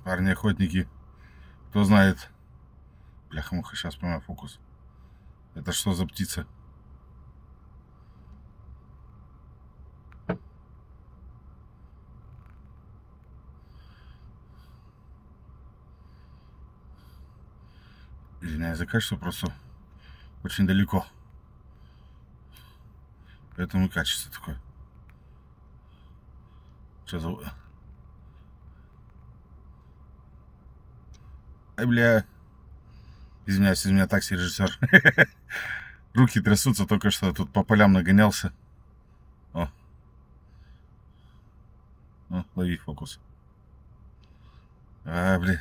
парни-охотники, кто знает. Бляха-муха, сейчас поймаю фокус. Это что за птица? Извиняюсь за качество, просто очень далеко. Поэтому и качество такое. Что за... Ай, бля. Извиняюсь, из меня такси режиссер. Руки трясутся, только что тут по полям нагонялся. О, лови фокус. А, бля.